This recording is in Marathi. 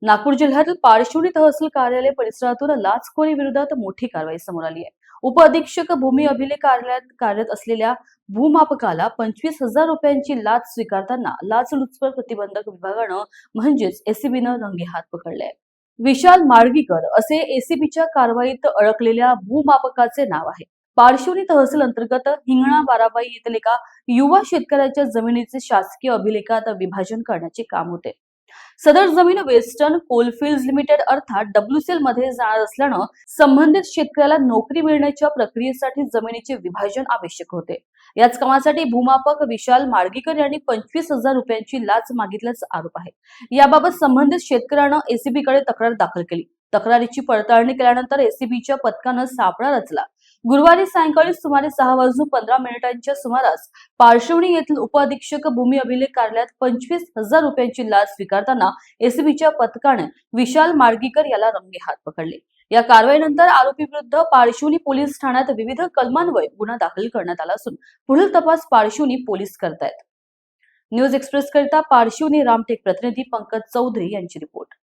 नागपूर जिल्ह्यातील पारशिवनी तहसील कार्यालय परिसरातून लाचखोरी विरोधात मोठी कारवाई समोर आली आहे। उपअधीक्षक भूमी अभिलेख कार्यालयात कार्यरत असलेल्या भूमापकाला 25,000 रुपयांची लाच स्वीकारताना लाचलुचपत प्रतिबंधक विभागानं म्हणजेच एसीबीनं रंगेहात पकडले। विशाल माडगीकर असे एसीबीच्या कारवाईत अडकलेल्या भूमापकाचे नाव आहे। पारशिवनी तहसील अंतर्गत हिंगणा बाराबाई येथील एका युवा शेतकऱ्याच्या जमिनीचे शासकीय अभिलेखात विभाजन करण्याचे काम होते। सदर जमीन वेस्टर्न कोलफिल्ड्स लिमिटेड अर्थात WCL मध्ये जाणार असल्यानं संबंधित शेतकऱ्याला नोकरी मिळण्याच्या प्रक्रियेसाठी जमिनीचे विभाजन आवश्यक होते। याच कामासाठी भूमापक विशाल माडगीकर यांनी 25,000 रुपयांची लाच मागितल्याचा आरोप आहे। याबाबत संबंधित शेतकऱ्यानं एसीबी कडे तक्रार दाखल केली। तक्रारीची पडताळणी केल्यानंतर एसीबीच्या पथकानं सापळा रचला। गुरुवारी सायंकाळी सुमारे 6:15 सुमारास पारशिवनी येथील उपअधीक्षक भूमी अभिलेख कार्यालयात 25,000 रुपयांची लाच स्वीकारताना एसीबीच्या पथकाने विशाल माडगीकर याला रंगेहात पकडले। या कारवाईनंतर आरोपी विरुद्ध पारशिवनी पोलीस ठाण्यात विविध कलमान्वये गुन्हा दाखल करण्यात आला असून पुढील तपास पारशिवनी पोलीस करतायत। न्यूज एक्सप्रेस करिता पारशिवनी रामटेक प्रतिनिधी पंकज चौधरी यांची रिपोर्ट।